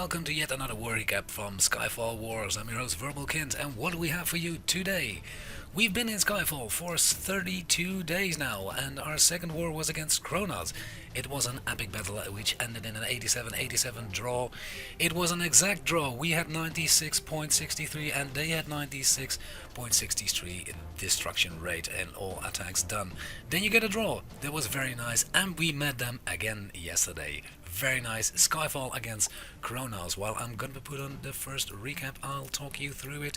welcome to yet another war recap from SkyFall Wars. I'm your host Verbalkind, and what do we have for you today? We've been in Skyfall for 32 days now, and our second war was against Kronos. It was an epic battle which ended in an 87-87 draw. It was an exact draw. We had 96.63 and they had 96.63 destruction rate and all attacks done. Then you get a draw. That was very nice, and we met them again yesterday. Very nice. Skyfall against Kronos. While I'm gonna put on the first recap, I'll talk you through it.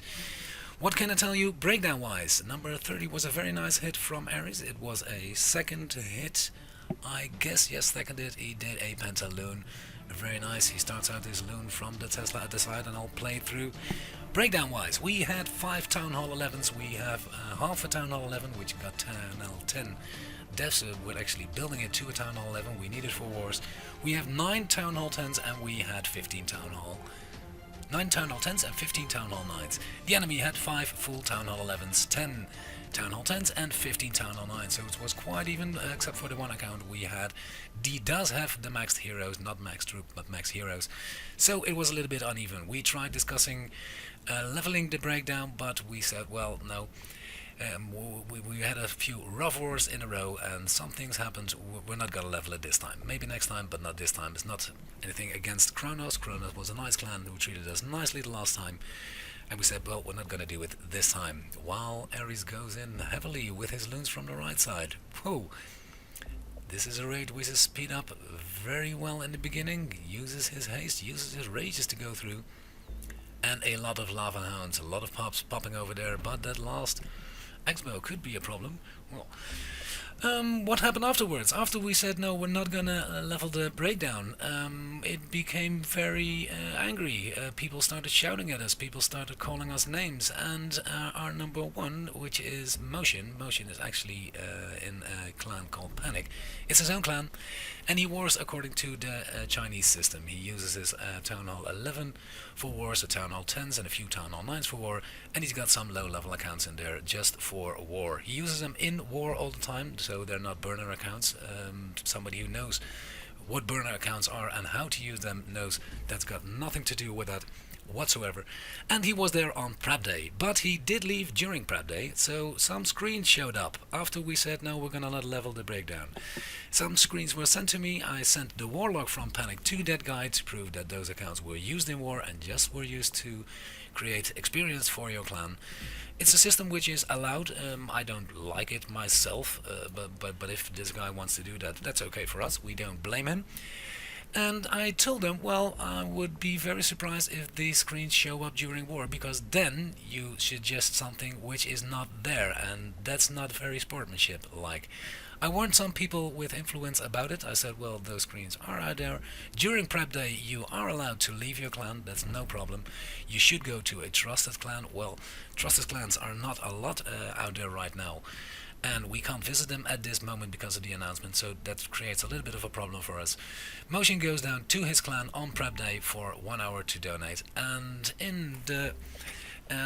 What can I tell you breakdown wise? Number 30 was a very nice hit from Ares. It was a second hit. I guess, yes, second hit. He did a Pentaloon. Very nice. He starts out his loon from the Tesla at the side, and I'll play it through. Breakdown wise, we had 5 Town Hall 11s. We have half a Town Hall 11, which got 10 deaths. We're actually building it to a Town Hall 11. We need it for wars. We have 9 Town Hall 10s, and we had 15 Town Hall 9 Town Hall 10s and 15 Town Hall 9s. The enemy had 5 full Town Hall 11s, 10 Town Hall 10s and 15 Town Hall 9s, so it was quite even, except for the one account we had. D does have the maxed heroes, not maxed troop, but maxed heroes, so it was a little bit uneven. We tried discussing leveling the breakdown, but we said, well, no. We had a few rough wars in a row, and some things happened. We're not gonna level it this time. Maybe next time, but not this time. It's not anything against Kronos. Kronos was a nice clan who treated us nicely the last time, and we said, well, we're not gonna do it this time. While Ares goes in heavily with his loons from the right side. Whoa! This is a raid with his speed up very well in the beginning. Uses his haste, uses his rages to go through, and a lot of lava hounds, a lot of pops popping over there. But that last Expo could be a problem. Well, what happened afterwards? After we said no, we're not gonna level the breakdown, it became very angry. People started shouting at us, people started calling us names, and our number one, which is Motion is actually in a clan called Panic. It's his own clan, and he wars according to the Chinese system. He uses his Town Hall 11 for wars, a Town Hall 10s and a few Town Hall 9s for war, and he's got some low level accounts in there just for war. He uses them in war all the time, so they're not burner accounts. Somebody who knows what burner accounts are and how to use them knows that's got nothing to do with that whatsoever. And he was there on prep day, but he did leave during prep day, so some screens showed up after we said no, we're gonna not level the breakdown. Some screens were sent to me. I sent the warlock from Panic to that guy to prove that those accounts were used in war and just were used to create experience for your clan. It's a system which is allowed. I don't like it myself, but if this guy wants to do that, that's okay for us. We don't blame him. And I told them, well, I would be very surprised if these screens show up during war, because then you suggest something which is not there, and that's not very sportsmanship-like. I warned some people with influence about it. I said, well, those screens are out there. During prep day, you are allowed to leave your clan. That's no problem. You should go to a trusted clan. Well, trusted clans are not a lot out there right now, and we can't visit them at this moment because of the announcement, so that creates a little bit of a problem for us. Motion goes down to his clan on prep day for 1 hour to donate, and in the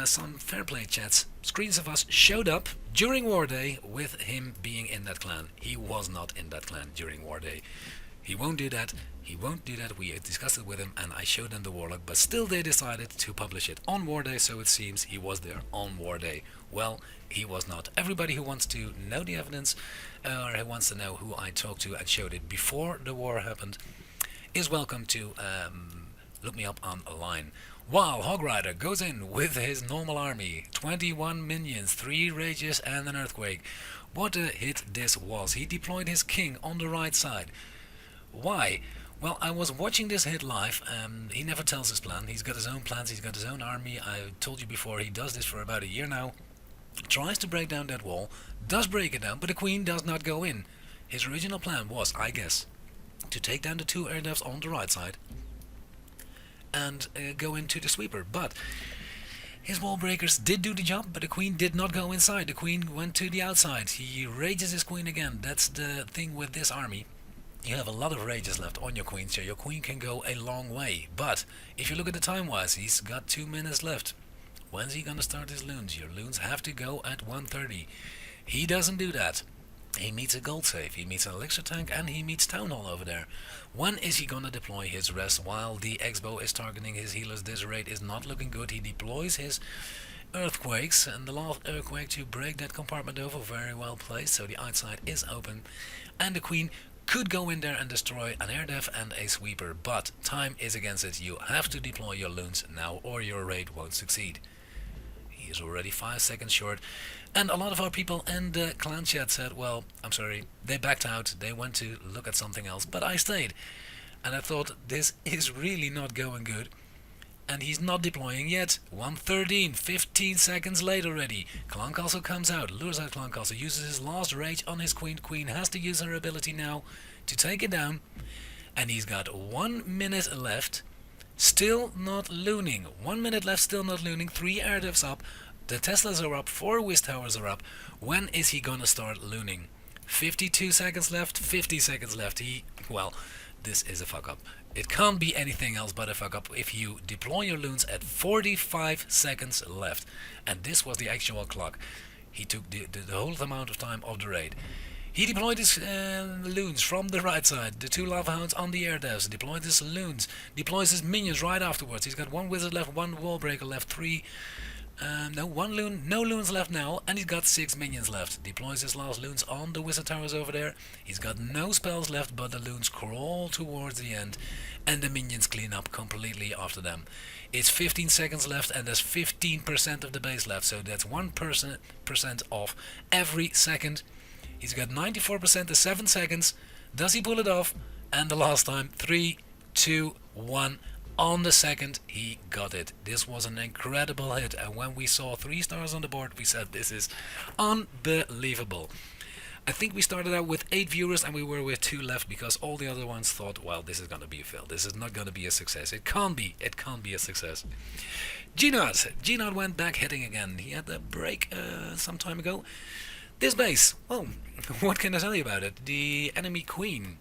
some fair play chats, screens of us showed up during war day with him being in that clan. He was not in that clan during war day. He won't do that. He won't do that. We discussed it with him, and I showed them the warlock, but still they decided to publish it on war day, so it seems he was there on war day. Well, he was not. Everybody who wants to know the evidence, or who wants to know who I talked to and showed it before the war happened, is welcome to look me up online. While Hog Rider goes in with his normal army, 21 minions, 3 rages and an earthquake. What a hit this was. He deployed his king on the right side. Why? Well, I was watching this hit live. He never tells his plan. He's got his own plans, he's got his own army. I told you before, he does this for about a year now. Tries to break down that wall, does break it down, but the queen does not go in. His original plan was, I guess, to take down the 2 air devs on the right side and go into the sweeper, but his wall breakers did do the job, but the queen did not go inside. The queen went to the outside. He rages his queen again. That's the thing with this army. You have a lot of rages left on your queen, so your queen can go a long way. But if you look at the time-wise, he's got 2 minutes left. When's he gonna start his loons? Your loons have to go at 1:30. He doesn't do that. He meets a gold safe, he meets an elixir tank, and he meets town hall over there. When is he gonna deploy his rest while the X-bow is targeting his healers? This raid is not looking good. He deploys his earthquakes, and the last earthquake to break that compartment over, very well placed, so the outside is open, and the queen could go in there and destroy an air def and a sweeper, but time is against it. You have to deploy your loons now or your raid won't succeed. He is already 5 seconds short, and a lot of our people in the clan chat said, well, I'm sorry, they backed out, they went to look at something else, but I stayed, and I thought this is really not going good. And he's not deploying yet. 1:13, 15 seconds late already. Clan Castle comes out, lures out Clan Castle, uses his last rage on his queen. Queen has to use her ability now to take it down. And he's got 1 minute left, still not looning. 1 minute left, still not looning. 3 air defs up, the Teslas are up, 4 Wiz towers are up. When is he gonna start looning? 52 seconds left, 50 seconds left. Well, this is a fuck up. It can't be anything else but a fuck up if you deploy your loons at 45 seconds left. And this was the actual clock. He took the whole amount of time of the raid. He deployed his loons from the right side, the 2 lava hounds on the air devs, deployed his loons, deploys his minions right afterwards. He's got 1 wizard left, 1 wall breaker left, 3 no loons left now, and he's got 6 minions left. Deploys his last loons on the wizard towers over there. He's got no spells left, but the loons crawl towards the end, and the minions clean up completely after them. It's 15 seconds left, and there's 15% of the base left, so that's 1% off every second. He's got 94% to 7 seconds. Does he pull it off? And the last time, 3, 2, 1. On the second, he got it. This was an incredible hit, and when we saw 3 stars on the board, we said this is unbelievable. I think we started out with 8 viewers, and we were with 2 left because all the other ones thought, well, this is gonna be a fail. This is not gonna be a success. It can't be a success. Gnod went back hitting again. He had a break some time ago. This base, well, what can I tell you about it? The enemy queen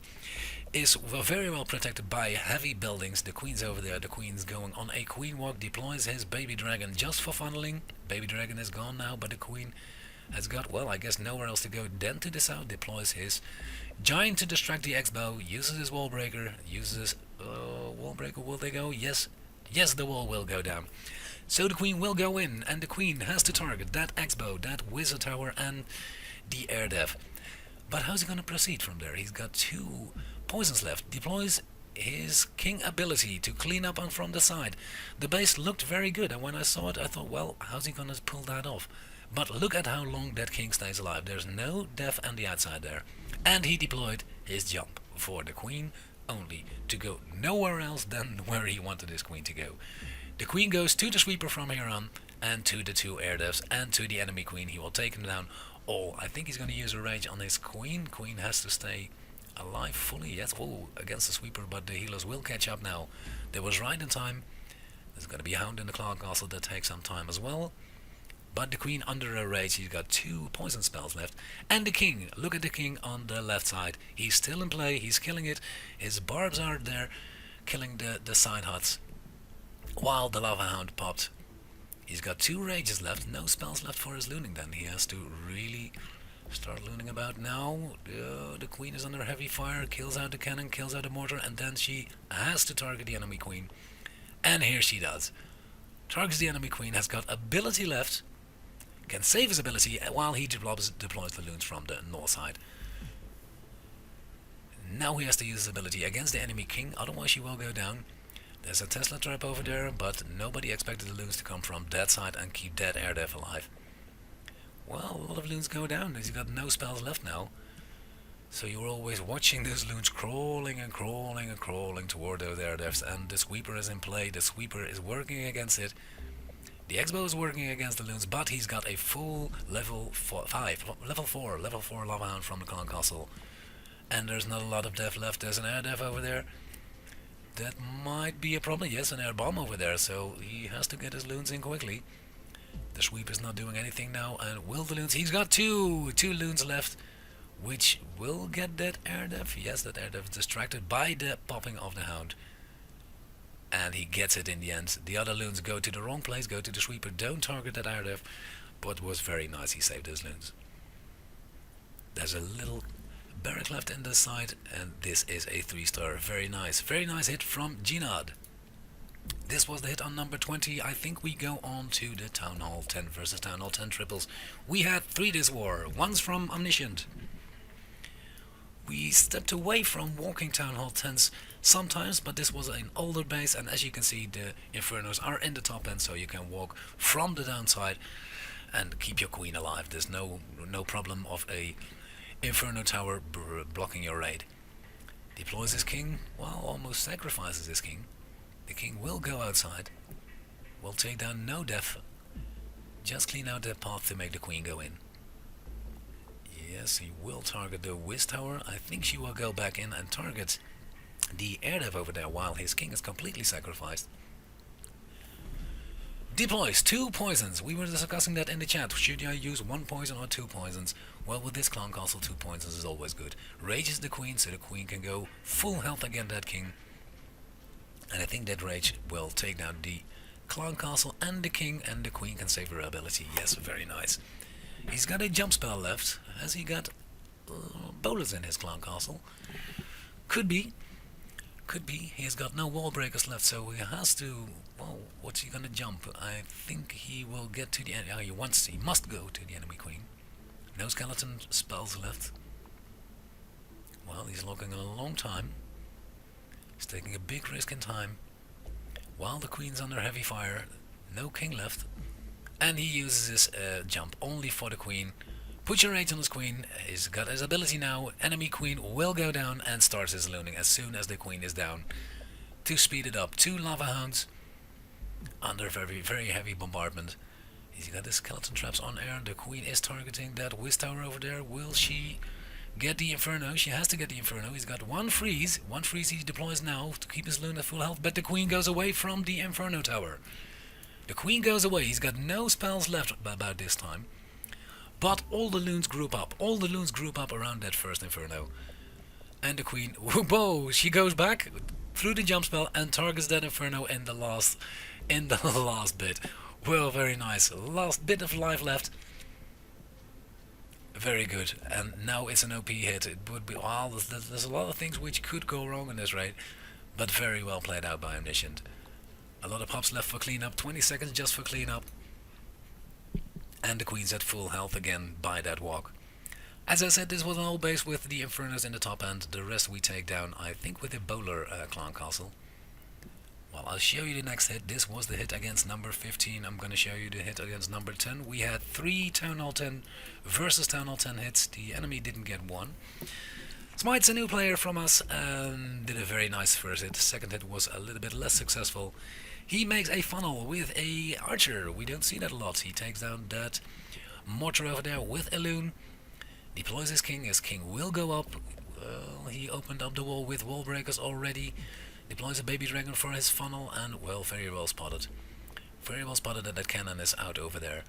is very well protected by heavy buildings. The queen's over there. The queen's going on a queen walk, deploys his baby dragon just for funneling. Baby dragon is gone now, but the queen has got, well, I guess nowhere else to go. Then to the south, deploys his giant to distract the X-bow, uses his wall breaker, uses wall breaker. Will they go? Yes, the wall will go down. So the queen will go in, and the queen has to target that X-bow, that wizard tower, and the air dev. But how's he going to proceed from there? He's got 2 poisons left. Deploys his king ability to clean up on from the side. The base looked very good, and when I saw it I thought, well, how's he gonna pull that off? But look at how long that king stays alive. There's no death on the outside there. And he deployed his jump for the queen only, to go nowhere else than where he wanted his queen to go. The queen goes to the sweeper from here on, and to the 2 air devs, and to the enemy queen. He will take him down all. I think he's going to use a rage on his queen. Queen has to stay alive fully, yes, against the sweeper, but the healers will catch up now. They was right in time. There's going to be a hound in the Clan Castle that takes some time as well. But the queen under a rage, he's got 2 poison spells left. And the king, look at the king on the left side. He's still in play, he's killing it. His barbs are there, killing the side huts. While the lava hound popped. He's got 2 rages left, no spells left for his looning then. He has to really start looning about now. The queen is under heavy fire, kills out the cannon, kills out the mortar, and then she has to target the enemy queen. And here she does. Targets the enemy queen, has got ability left, can save his ability while he deploys the loons from the north side. Now he has to use his ability against the enemy king, otherwise she will go down. There's a Tesla trap over there, but nobody expected the loons to come from that side and keep that air dev alive. Well, a lot of loons go down. He's got no spells left now. So you're always watching those loons crawling and crawling and crawling toward those air devs, and the sweeper is in play. The sweeper is working against it. The X-bow is working against the loons, but he's got a full level 4 lava hound from the Clan Castle. And there's not a lot of death left. There's an air dev over there. That might be a problem. Yes, an air bomb over there, so he has to get his loons in quickly. The sweep is not doing anything now, and will the loons... He's got two loons left, which will get that air dev. Yes, that air dev is distracted by the popping of the hound. And he gets it in the end. The other loons go to the wrong place, go to the sweeper, don't target that air dev, but was very nice, he saved those loons. There's a little barrack left in the side, and this is a 3-star. Very nice hit from Ginad. This was the hit on number 20. I think we go on to the Town Hall 10 versus Town Hall 10 triples. We had 3 this war. One's from Omniscient. We stepped away from walking Town Hall 10s sometimes, but this was an older base, and as you can see, the Infernos are in the top end, so you can walk from the downside and keep your queen alive. There's no problem of a Inferno tower blocking your raid. Deploys his king, well, almost sacrifices his king. The king will go outside, will take down no def, just clean out the path to make the queen go in. Yes, he will target the Wiz tower. I think she will go back in and target the air dev over there while his king is completely sacrificed. Deploys 2 poisons. We were discussing that in the chat. Should I use 1 poison or 2 poisons? Well, with this clan castle, 2 poisons is always good. Rages the queen, so the queen can go full health against that king. And I think that rage will take down the clan castle and the king, and the queen can save her ability. Yes, very nice. He's got a jump spell left. Has he got bowlers in his clan castle? Could be. He has got no wall breakers left, so he has to. Well, what's he gonna jump? I think he will get to the enemy. He must go to the enemy queen. No skeleton spells left. Well, he's looking a long time. He's taking a big risk in time. While the queen's under heavy fire, no king left, and he uses his jump only for the queen. Put your rage on his queen. He's got his ability now. Enemy queen will go down and starts his looting as soon as the queen is down. To speed it up, 2 lava hounds under very heavy bombardment. He's got his skeleton traps on air. The queen is targeting that Wiz tower over there. Will she get the Inferno? She has to get the Inferno. He's got 1 freeze. 1 freeze he deploys now to keep his loon at full health, but the queen goes away from the Inferno tower. The queen goes away. He's got no spells left about this time. But all the loons group up. All the loons group up around that first Inferno. And the queen, whoa, she goes back through the jump spell and targets that Inferno in the last bit. Well, very nice. Last bit of life left. Very good. And now it's an OP hit. It would be, well, there's a lot of things which could go wrong in this raid, but very well played out by Omniscient. A lot of pops left for cleanup. 20 seconds just for cleanup. And the queen's at full health again by that walk. As I said, this was an old base with the Infernos in the top end. The rest we take down, I think, with a bowler clan castle. Well, I'll show you the next hit. This was the hit against number 15. I'm going to show you the hit against number 10. We had 3 Town Hall 10 versus Town Hall 10 hits. The enemy didn't get 1. Smite's a new player from us and did a very nice first hit. Second hit was a little bit less successful. He makes a funnel with a archer. We don't see that a lot. He takes down that mortar over there with a loon. Deploys his king. His king will go up. Well, he opened up the wall with wall breakers already. Deploys a baby dragon for his funnel, and well, very well spotted. Very well spotted that cannon is out over there.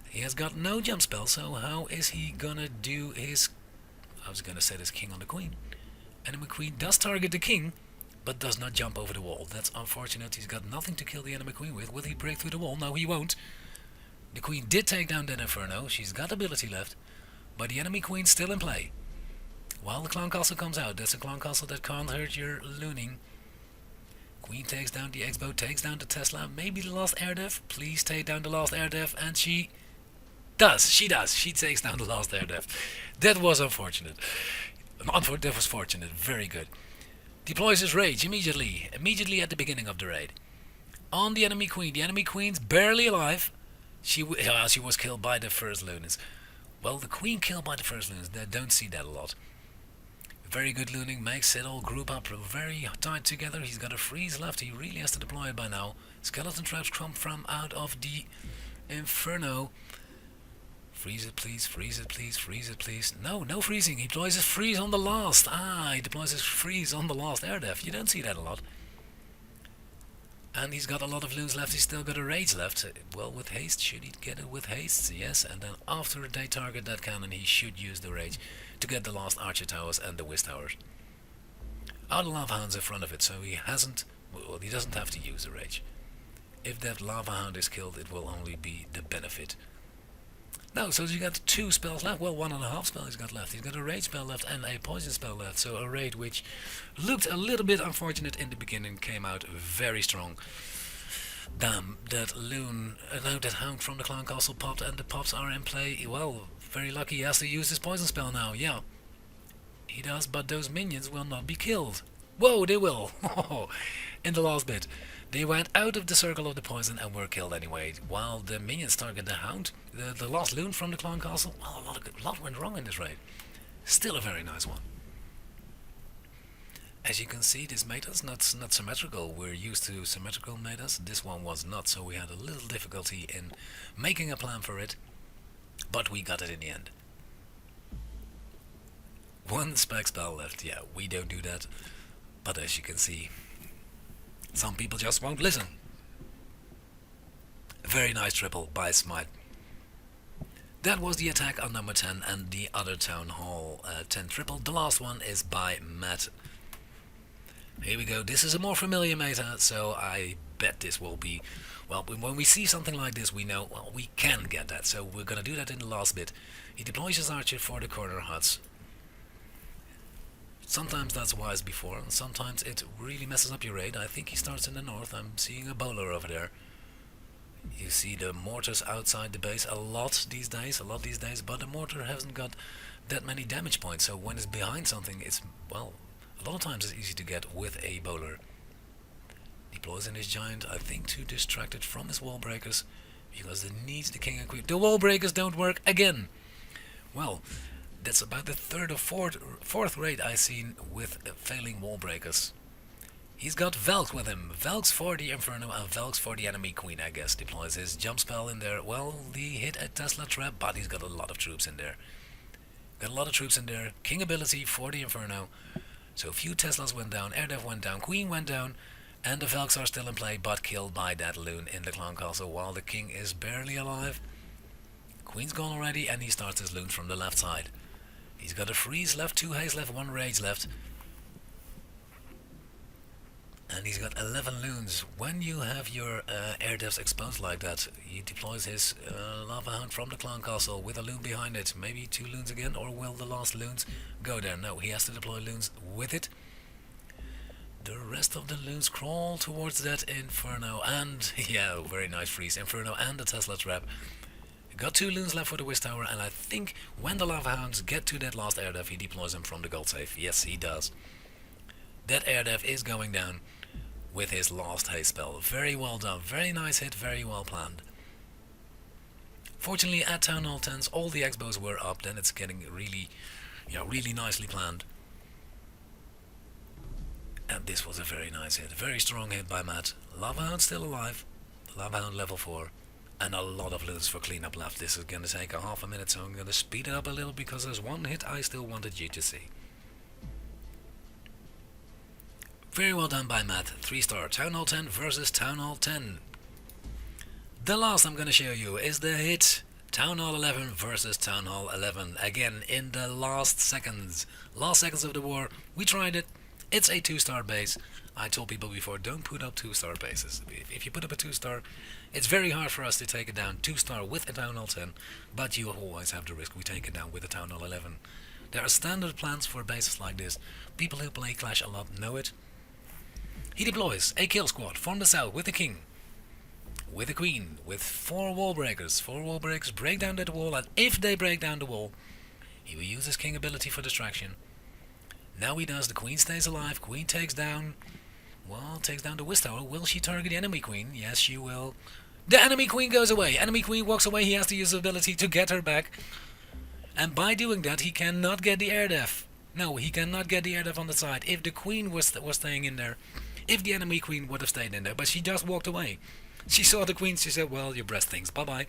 He has got no jump spell, so how is he gonna do his... I was gonna set his king on the queen. Enemy queen does target the king, but does not jump over the wall. That's unfortunate. He's got nothing to kill the enemy queen with. Will he break through the wall? No, he won't. The queen did take down that Inferno. She's got ability left, but the enemy queen's still in play. While the clan castle comes out, that's a clan castle that can't hurt your looning. Queen takes down the X-boat, takes down the Tesla, maybe the last air dev. Please take down the last air dev, and she does. She takes down the last air dev. That was unfortunate. That was fortunate. Very good. Deploys his rage immediately at the beginning of the raid. On the enemy queen. The enemy queen's barely alive. She was killed by the first looners. Well, the queen killed by the first looners. They don't see that a lot. Very good looting, makes it all group up very tight together. He's got a freeze left. He really has to deploy it by now. Skeleton traps come from out of the Inferno. Freeze it, please. Freeze it, please. Freeze it, please. No freezing. He deploys his freeze on the last. He deploys his freeze on the last air def. You don't see that a lot. And he's got a lot of loons left. He's still got a rage left. Well, with haste, should he get it with haste? Yes, and then after they target that cannon, he should use the rage to get the last archer towers and the Wiz towers. Are the lava hounds in front of it, so he doesn't have to use the rage. If that lava hound is killed, it will only be the benefit. No, so he's got two spells left. Well, one and a half spell he's got left. He's got a rage spell left and a poison spell left. So a raid which looked a little bit unfortunate in the beginning came out very strong. Damn, that loon, now that hound from the clan castle popped and the pops are in play. Well, very lucky he has to use his poison spell now, yeah. He does, but those minions will not be killed. Whoa, they will! In the last bit. They went out of the circle of the poison and were killed anyway, while the minions target the hound, the last loon from the clan castle. Well, a lot went wrong in this raid. Still a very nice one. As you can see, this meta's not symmetrical. We're used to symmetrical metas. This one was not, so we had a little difficulty in making a plan for it, but we got it in the end. One spec spell left, yeah, we don't do that, but as you can see, some people just won't listen. Very nice triple by Smite. That was the attack on number 10 and the other Town Hall 10 triple. The last one is by Matt. Here we go. This is a more familiar meta, so I bet this will be... Well, when we see something like this, we know, well, we can get that. So we're going to do that in the last bit. He deploys his archer for the corner huts. Sometimes that's wise before, and sometimes it really messes up your raid. I think he starts in the north. I'm seeing a bowler over there. You see the mortars outside the base a lot these days, but the mortar hasn't got that many damage points, so when it's behind something, it's, well, a lot of times it's easy to get with a bowler. Deploys in his giant, I think, to distract it from his wall breakers, because it needs the king and queen. The wall breakers don't work again! Well, that's about the third or fourth raid I've seen with failing wall breakers. He's got Velks with him. Velks for the Inferno and Velks for the enemy queen, I guess. Deploys his jump spell in there. Well, he hit a Tesla trap, but he's got a lot of troops in there. King ability for the Inferno. So a few Teslas went down, Air Dev went down, Queen went down, and the Velks are still in play, but killed by that loon in the clan castle, while the king is barely alive. Queen's gone already, and he starts his loons from the left side. He's got a freeze left, 2 haste left, 1 rage left. And he's got 11 loons. When you have your air devs exposed like that, he deploys his lava hound from the clan castle with a loon behind it. Maybe 2 loons again, or will the last loons go there? No, he has to deploy loons with it. The rest of the loons crawl towards that Inferno, and yeah, very nice freeze. Inferno and the Tesla trap. Got 2 loons left for the Wiz Tower, and I think when the lava hounds get to that last air dev, he deploys them from the gold safe. Yes, he does. That air dev is going down with his last haste spell. Very well done, very nice hit, very well planned. Fortunately, at Town Hall 10s, all the expos were up, then it's getting really, really nicely planned. And this was a very nice hit, very strong hit by Matt. Lava Hound still alive, Lava Hound level 4, and a lot of loons for cleanup left. This is going to take a half a minute, so I'm going to speed it up a little because there's one hit I still wanted you to see. Very well done by Matt. 3-star Town Hall 10 versus Town Hall 10. The last I'm going to show you is the hit Town Hall 11 versus Town Hall 11. Again, in the last seconds of the war, we tried it. It's a 2-star base. I told people before, don't put up 2-star bases. If you put up a 2-star, it's very hard for us to take it down 2-star with a Town Hall 10, but you always have the risk we take it down with a Town Hall 11. There are standard plans for bases like this. People who play Clash a lot know it. He deploys a kill squad from the south with the king, with the queen, with 4 wall breakers. 4 wall breakers break down that wall, and if they break down the wall, he will use his king ability for distraction. Now he does, the queen stays alive, queen takes down the Wiz Tower. Will she target the enemy queen? Yes, she will. The enemy queen goes away. Enemy queen walks away. He has to use his ability to get her back. And by doing that, he cannot get the air def. No, he cannot get the air def on the side. If the queen was staying in there, if the enemy queen would have stayed in there, but she just walked away. She saw the queen, she said, well, your breast things, bye-bye.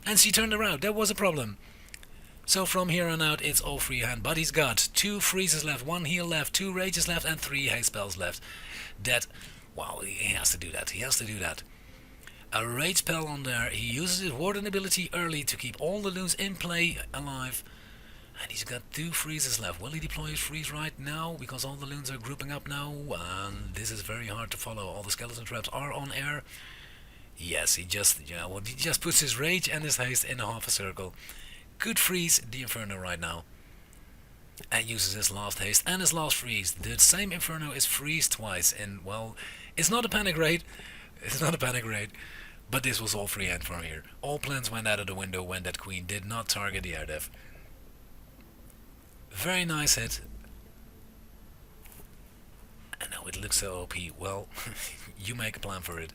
And she turned around. That was a problem. So from here on out, it's all freehand. But he's got 2 freezes left, 1 heal left, 2 rages left, and 3 haste spells left. That, well, he has to do that. He has to do that. A rage spell on there. He uses his warden ability early to keep all the loons in play alive. And he's got 2 freezes left. Will he deploy his freeze right now? Because all the loons are grouping up now. And this is very hard to follow. All the skeleton traps are on air. Yes, he just, he just puts his rage and his haste in a half a circle. Could freeze the Inferno right now. And uses his last haste and his last freeze. The same Inferno is freeze twice, and well, it's not a panic raid. It's not a panic raid. But this was all freehand from here. All plans went out of the window when that queen did not target the air def. Very nice hit. I know it looks so OP. Well, you make a plan for it.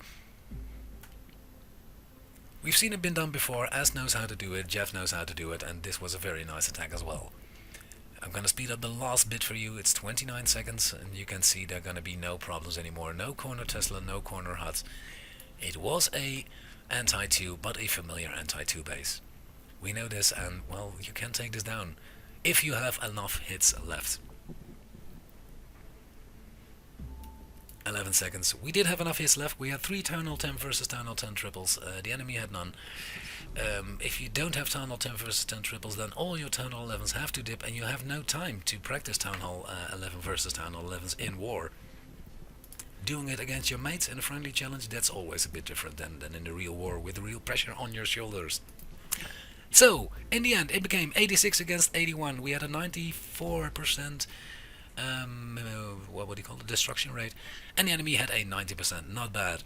We've seen it been done before. Az knows how to do it, Jeff knows how to do it, and this was a very nice attack as well. I'm gonna speed up the last bit for you. It's 29 seconds, and you can see there are gonna be no problems anymore. No corner Tesla, no corner Hut. It was a anti-2, but a familiar anti-2 base. We know this, and well, you can take this down if you have enough hits left. 11 seconds. We did have enough hits left. We had 3 Town Hall 10 versus Town Hall 10 triples. The enemy had none. If you don't have Town Hall 10 versus 10 triples, then all your Town Hall 11s have to dip, and you have no time to practice Town Hall 11 versus Town Hall 11s in war. Doing it against your mates in a friendly challenge, that's always a bit different than in the real war with real pressure on your shoulders. So, in the end, it became 86 against 81. We had a 94% what would you call it, destruction rate, and the enemy had a 90%. Not bad.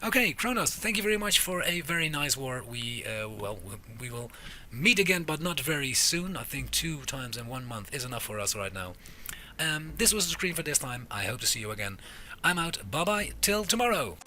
Okay, Kronos, thank you very much for a very nice war. We will meet again, but not very soon. I think 2 times in 1 month is enough for us right now. This was the screen for this time. I hope to see you again. I'm out. Bye bye. Till tomorrow.